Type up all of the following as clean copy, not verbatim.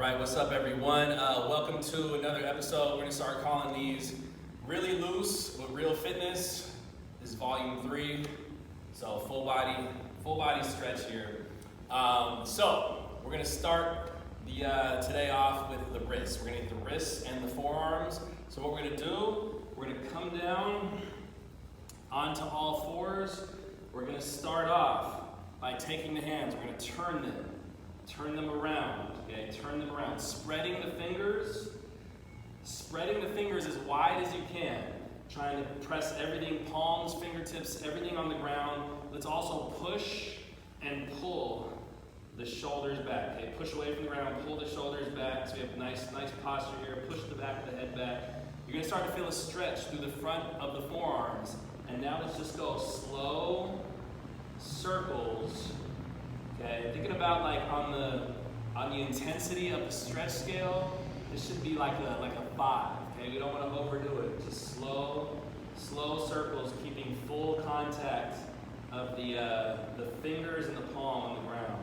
right, what's up everyone? Welcome to another episode. We're gonna start calling these Really Loose with Real Fitness. This is volume 3, so full body stretch here. So we're gonna start today off with the wrists. We're gonna get the wrists and the forearms. So what we're gonna do, we're gonna come down onto all fours. We're gonna start off by taking the hands. We're gonna turn them around, okay? Turn them around, spreading the fingers as wide as you can. Trying to press everything, palms, fingertips, everything on the ground. Let's also push and pull the shoulders back, okay? Push away from the ground, pull the shoulders back, so we have nice posture here. Push the back of the head back. You're gonna start to feel a stretch through the front of the forearms. And now let's just go slow circles. Okay, thinking about like on the intensity of the stretch scale, this should be like a 5. Okay, we don't want to overdo it. Just slow circles, keeping full contact of the fingers and the palm on the ground.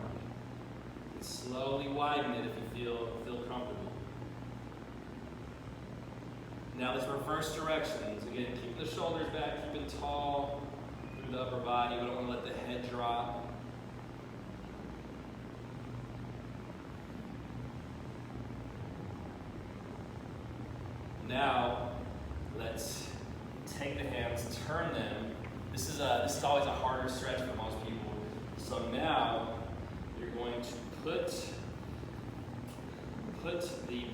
And slowly widen it if you feel comfortable. Now let's reverse directions. Again, keeping the shoulders back, keeping tall through the upper body. We don't want to let the head drop. Now, let's take the hands, turn them. This is always a harder stretch for most people. So now, you're going to put the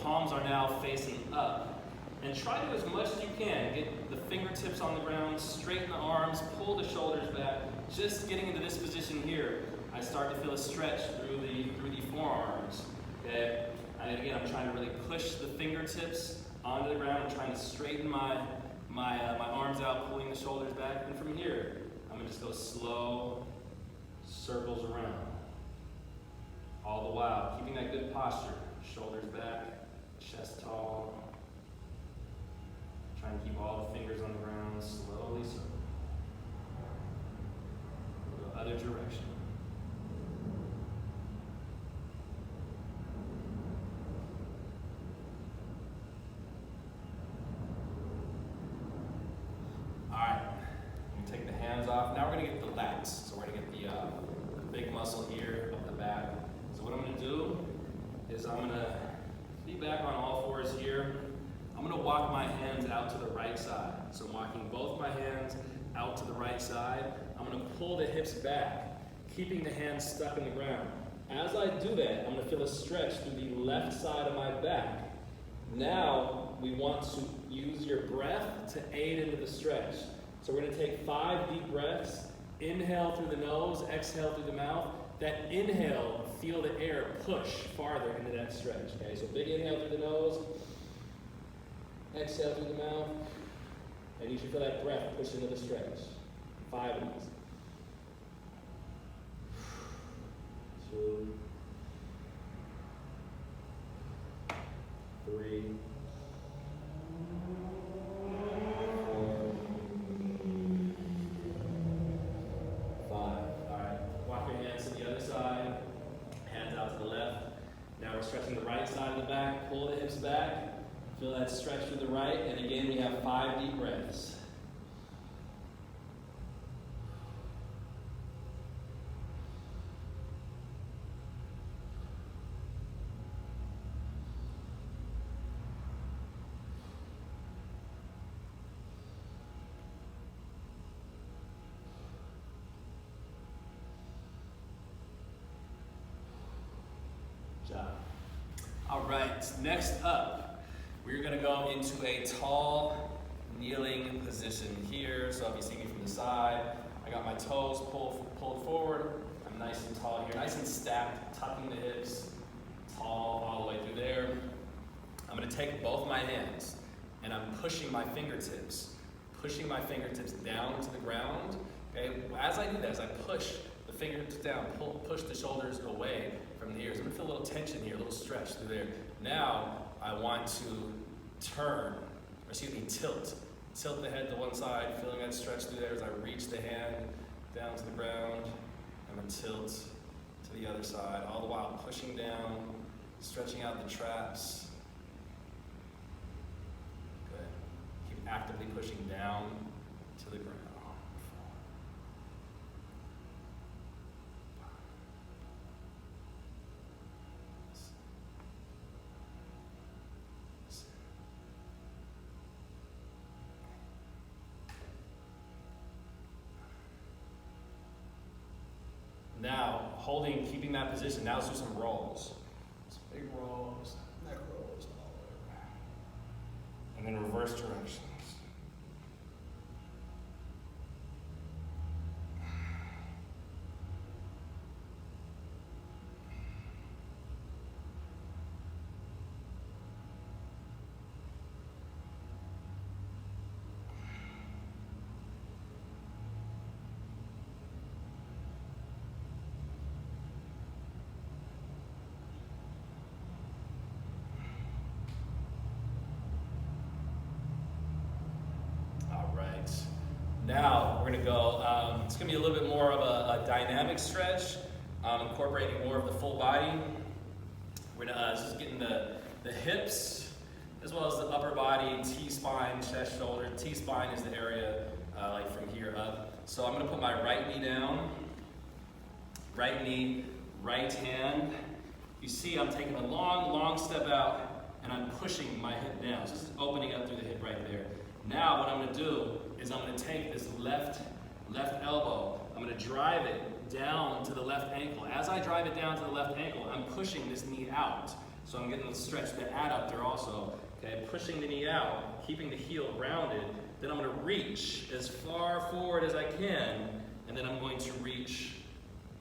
palms are now facing up. And try to, as much as you can, get the fingertips on the ground, straighten the arms, pull the shoulders back. Just getting into this position here, I start to feel a stretch through the forearms, okay? And again, I'm trying to really push the fingertips onto the ground. I'm trying to straighten my arms out, pulling the shoulders back. And from here, I'm gonna just go slow circles around. All the while, keeping that good posture. Shoulders back, chest tall. Trying to keep all the fingers on the ground, slowly circle. Go other direction. Off. Now we're going to get the lats. So we're going to get the big muscle here up the back. So what I'm going to do is I'm going to be back on all fours here. I'm going to walk my hands out to the right side. So I'm walking both my hands out to the right side. I'm going to pull the hips back, keeping the hands stuck in the ground. As I do that, I'm going to feel a stretch through the left side of my back. Now we want to use your breath to aid into the stretch. So we're going to take 5 deep breaths. Inhale through the nose, exhale through the mouth. That inhale, feel the air push farther into that stretch. Okay, so big inhale through the nose, exhale through the mouth, and you should feel that breath push into the stretch. 5 of these. 2, 3. 5. Alright, walk your hands to the other side, hands out to the left. Now we're stretching the right side of the back, pull the hips back, feel that stretch through the right, and again we have 5 deep breaths. All right, next up, we're gonna go into a tall kneeling position here. So if you see me from the side, I got my toes pulled forward. I'm nice and tall here, nice and stacked, tucking the hips, tall all the way through there. I'm gonna take both my hands and I'm pushing my fingertips down to the ground. Okay, as I do that, as I push the fingertips down, push the shoulders away from the ears. I'm gonna feel a little tension here, a little stretch through there. Now, I want to tilt the head to one side, feeling that stretch through there as I reach the hand down to the ground. I'm gonna tilt to to the other side, all the while pushing down, stretching out the traps. Good. Keep actively pushing down to the ground. Now, keeping that position, now let's do some rolls. Some big rolls, neck rolls all over. And then reverse directions. Now we're going to go, it's going to be a little bit more of a dynamic stretch, incorporating more of the full body. We're going to, this is getting the hips, as well as the upper body, T-spine, chest, shoulder. T-spine is the area like from here up. So I'm going to put my right knee down, right knee, right hand. You see I'm taking a long step out, and I'm pushing my hip down. So this is opening up through the hip right there. Now what I'm going to do is I'm going to take this left elbow, I'm going to drive it down to the left ankle. As I drive it down to the left ankle, I'm pushing this knee out. So I'm getting to stretch the adductor also. Okay, pushing the knee out, keeping the heel grounded. Then I'm going to reach as far forward as I can, and then I'm going to reach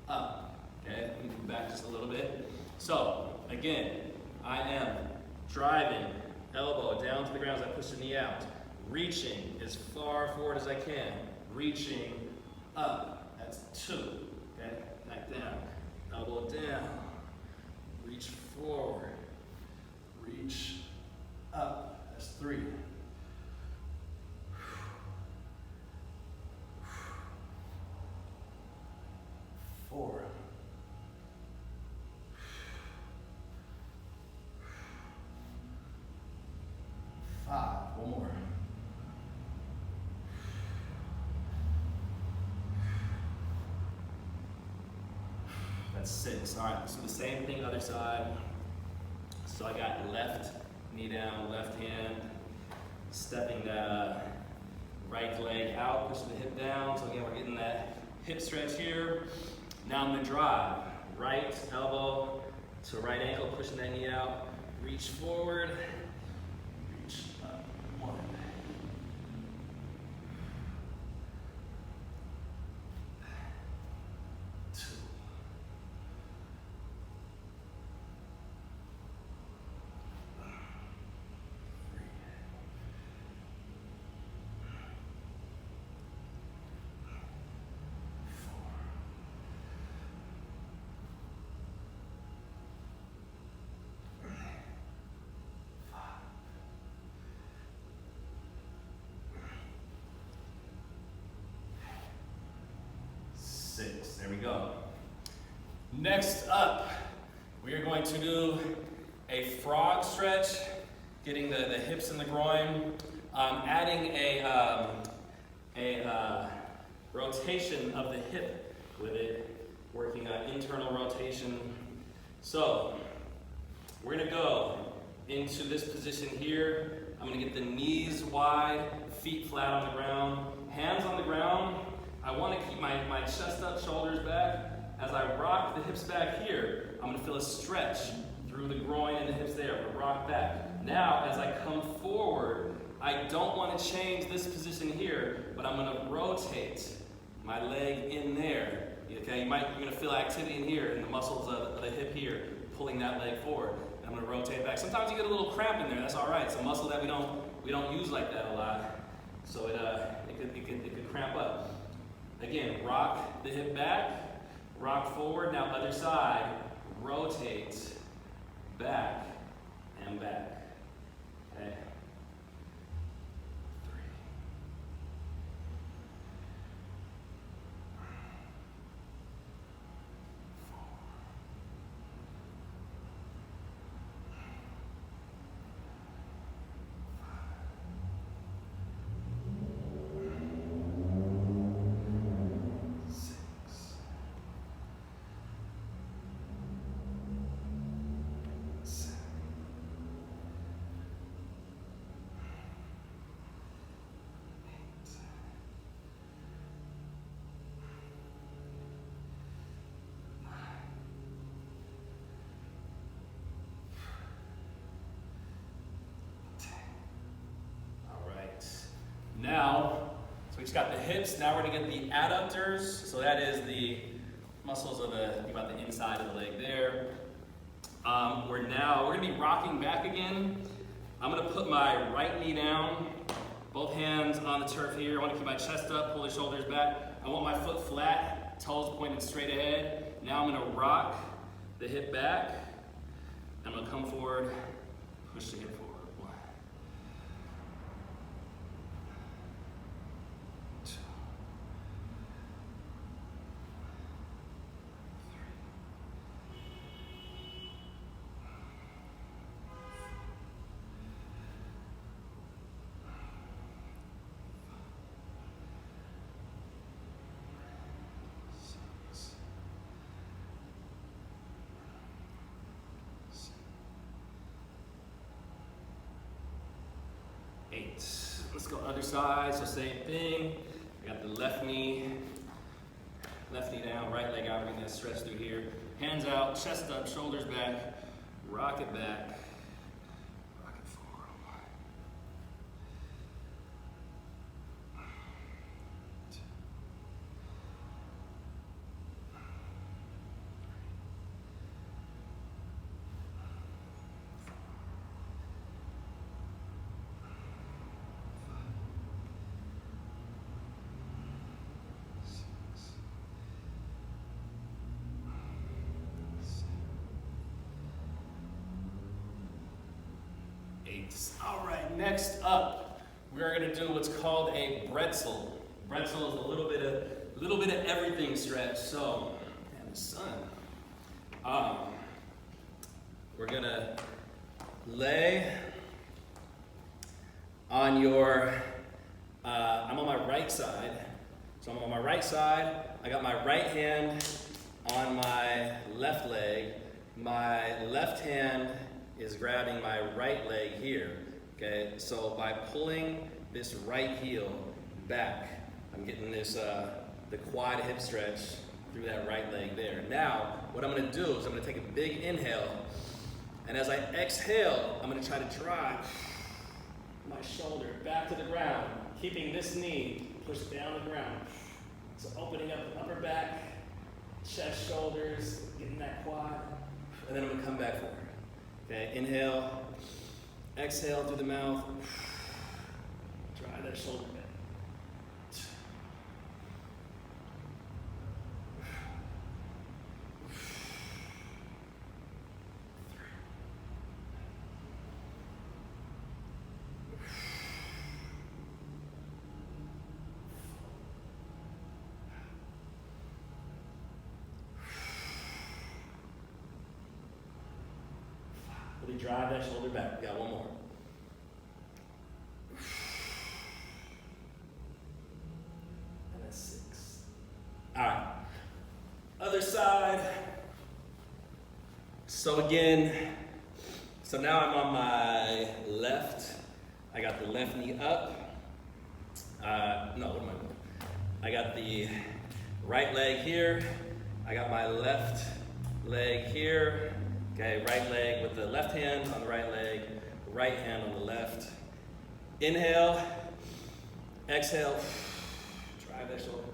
up. Okay, let me move back just a little bit. So again, I am driving elbow down to the ground as I push the knee out. Reaching as far forward as I can. Reaching up. That's 2. Okay? Back down. Elbow down. Reach forward. Reach up. That's 3. 4. 5. One more. That's 6. All right, so the same thing other side. So I got left knee down, left hand, stepping the right leg out, pushing the hip down. So again, we're getting that hip stretch here. Now I'm gonna drive. Right elbow to right ankle, pushing that knee out. Reach forward, reach up. 1. 2. 3. 4. 5. 6. There we go. Next up, we are going to do a frog stretch, getting the hips and the groin, adding a rotation of the hip with it, working on internal rotation. So we're going to go into this position here. I'm going to get the knees wide, feet flat on the ground, hands on the ground. I want to keep my chest up, shoulders back. As I rock the hips back here, I'm going to feel a stretch through the groin and the hips there. We'll rock back. Now, as I come forward, I don't want to change this position here, but I'm going to rotate my leg in there. Okay, you're going to feel activity in here, in the muscles of the hip here, pulling that leg forward. And I'm going to rotate back. Sometimes you get a little cramp in there. That's all right. It's a muscle that we don't use like that a lot, so it could cramp up. Again, rock the hip back, rock forward. Now other side, rotate back and back. Okay. 3. 4. just got the hips. Now we're gonna get the adductors. So that is the muscles of about the inside of the leg there. We're gonna be rocking back again. I'm gonna put my right knee down, both hands on the turf here. I wanna keep my chest up, pull the shoulders back. I want my foot flat, toes pointed straight ahead. Now I'm gonna rock the hip back. I'm gonna come forward, push the hip forward. 1, 2, 8. Let's go other side, so same thing. I got the left knee down, right leg out, we're gonna stretch through here. Hands out, chest up, shoulders back, rock it back, rock it forward. 1, 2, 8. All right, next up, we're gonna do what's called a Pretzel. Pretzel is a little bit of everything stretch. So, man, the sun. We're gonna lay on your. I'm on my right side. So I'm on my right side. I got my right hand on my left leg. My left hand is grabbing my right leg here, okay? So by pulling this right heel back, I'm getting this, the quad hip stretch through that right leg there. Now, what I'm gonna do is I'm gonna take a big inhale, and as I exhale, I'm gonna try to drive my shoulder back to the ground, keeping this knee pushed down the ground. So opening up the upper back, chest, shoulders, getting that quad, and then I'm gonna come back forward. Okay, inhale, exhale through the mouth, drive that shoulder back. Really drive that shoulder back. We got one more. And that's 6. All right. Other side. So again, so now I'm on my left. I got the left knee up. No, what am I doing? I got the right leg here. I got my left leg here. Okay, right leg with the left hand on the right leg, right hand on the left. Inhale, exhale, drive that shoulder back.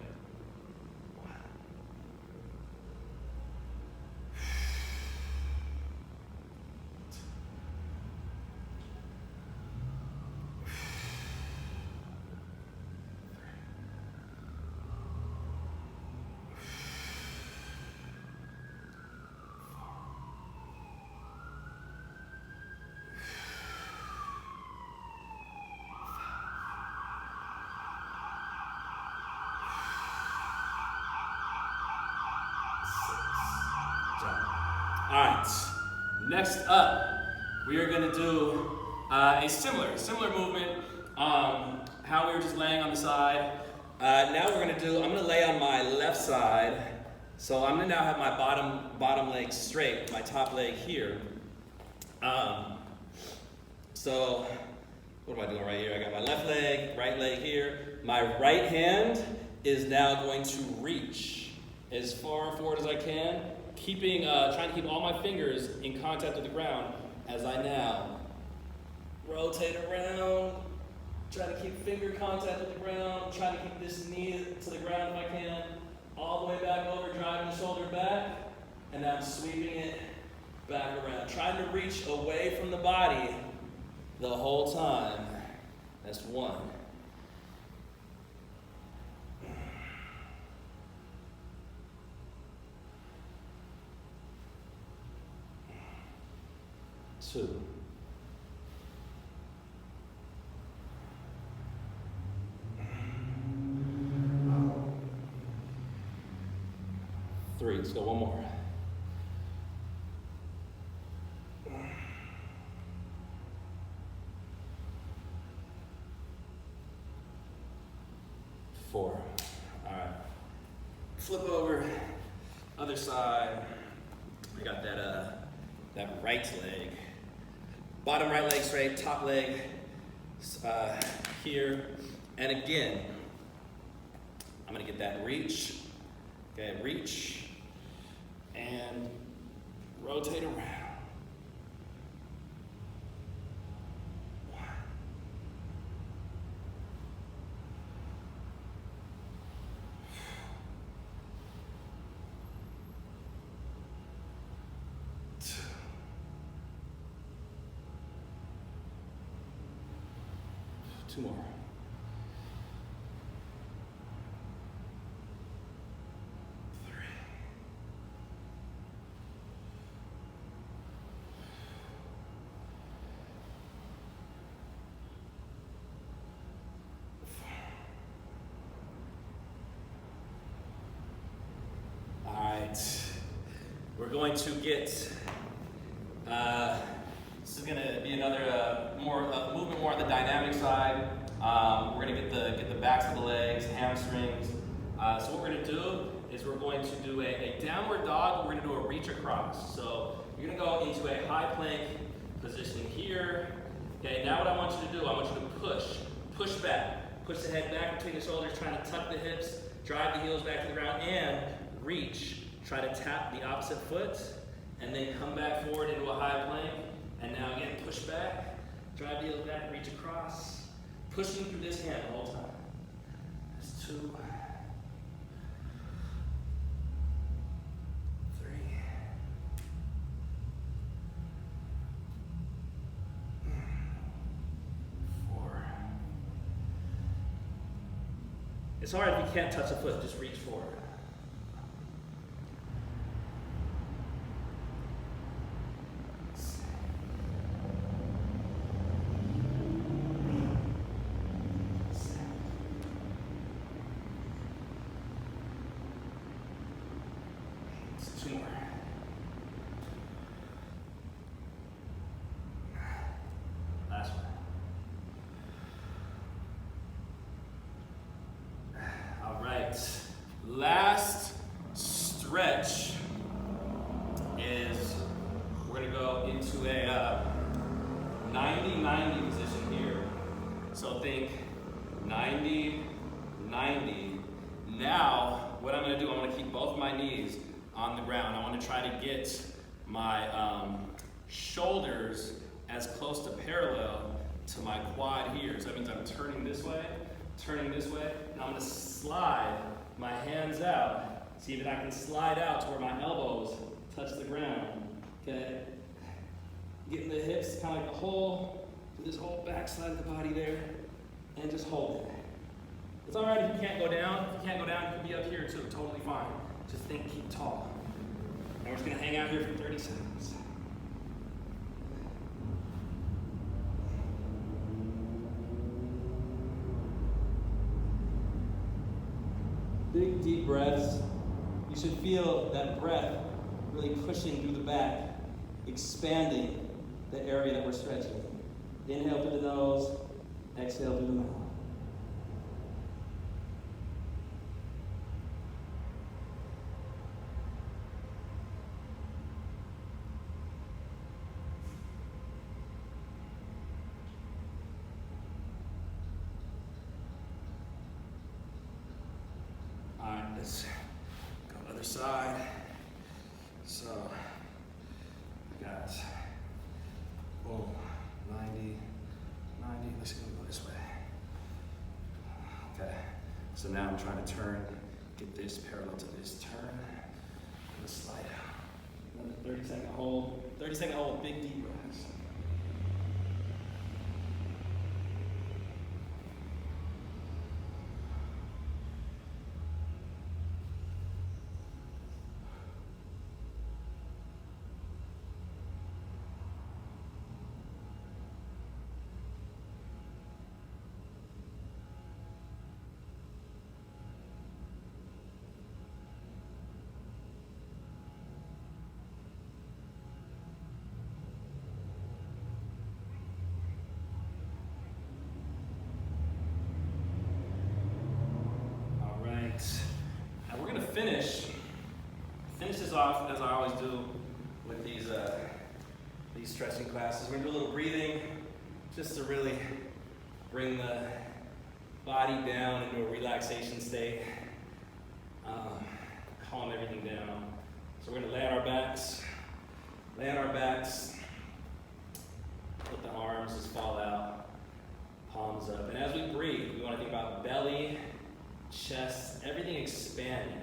All right, next up, we are gonna do a similar movement, how we were just laying on the side. Now I'm gonna lay on my left side. So I'm gonna now have my bottom leg straight, my top leg here. So what am I doing right here? I got my left leg, right leg here. My right hand is now going to reach as far forward as I can, trying to keep all my fingers in contact with the ground as I now rotate around Try to keep finger contact with the ground. Try to keep this knee to the ground if I can. All the way back over, driving the shoulder back. And now I'm sweeping it back around. Trying to reach away from the body the whole time. That's 1. 2. 3. Let's go one more. 4. All right. Flip over. Other side. We got that right leg. Bottom right leg straight, top leg here. And again, I'm gonna get that reach. Okay, reach. And rotate around. 1. 2. 2 more. 3. 4. All right. We're going to get, this is gonna be another movement more on the dynamic side. We're gonna get the backs of the legs, hamstrings. So what we're gonna do is we're going to do a downward dog, we're gonna do a reach across. So you're gonna go into a high plank position here. Okay, now what I want you to do, I want you to push back. Push the head back between the shoulders, trying to tuck the hips, drive the heels back to the ground, and reach. Try to tap the opposite foot, and then come back forward into a high plank. And now again, push back, drive the heels back, reach across. Pushing through this hand the whole time. That's 2. 3. 4. It's hard if you can't touch a foot, just reach forward. 2 more. Last one. All right. Last stretch is we're going to go into a 90-90 position here. So think 90-90. Now, what I'm going to do, I'm going to keep both my knees on the ground. I want to try to get my shoulders as close to parallel to my quad here. So that means I'm turning this way, and I'm going to slide my hands out. See if I can slide out to where my elbows touch the ground. Okay? Getting the hips kind of like a hole to this whole back side of the body there, and just hold it. It's all right if you can't go down. If you can't go down, you can be up here too. Totally fine. Just think, keep tall. And we're just going to hang out here for 30 seconds. Big, deep breaths. You should feel that breath really pushing through the back, expanding the area that we're stretching. Inhale through the nose, exhale through the mouth. Let's go other side. So, we got, boom, 90, let's go this way. So now I'm trying to turn, get this parallel to this turn, and slide out. Another 30-second hold. 30-second hold, big deep breaths. And we're gonna finish this off as I always do with these stretching classes. We're gonna do a little breathing just to really bring the body down into a relaxation state, calm everything down. So we're gonna lay on our backs, let the arms just fall out, palms up. And as we breathe, we wanna think about belly, chest, everything expanding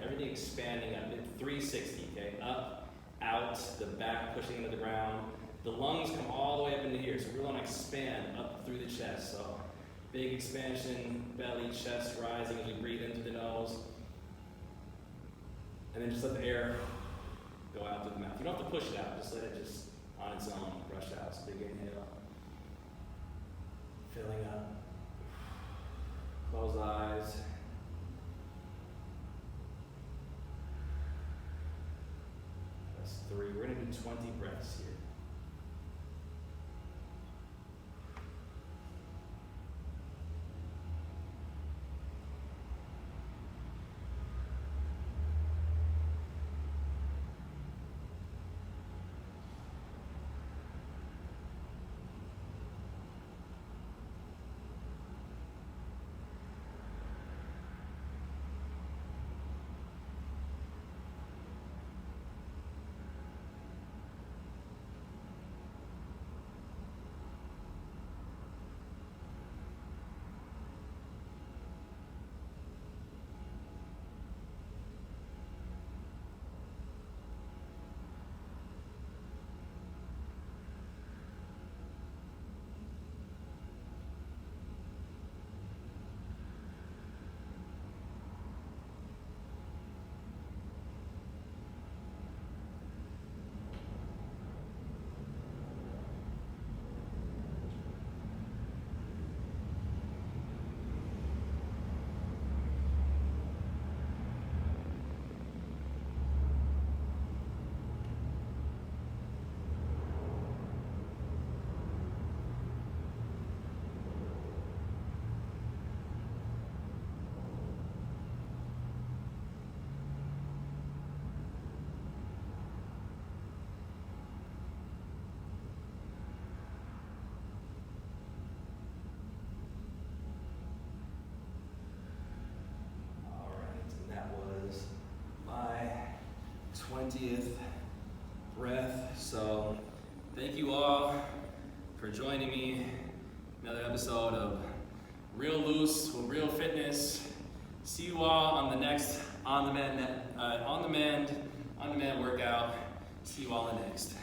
at mid 360, okay? Up, out, the back pushing into the ground. The lungs come all the way up into here, so we want to expand up through the chest. So big expansion, belly, chest rising as we breathe into the nose. And then just let the air go out through the mouth. You don't have to push it out, just let it just on its own rush out. So big inhale, filling up. Close the eyes. That's 3. We're going to do 20 breaths here. My 20th breath. So thank you all for joining me. Another episode of Real Loose with Real Fitness. See you all on the next on demand workout. See you all in the next.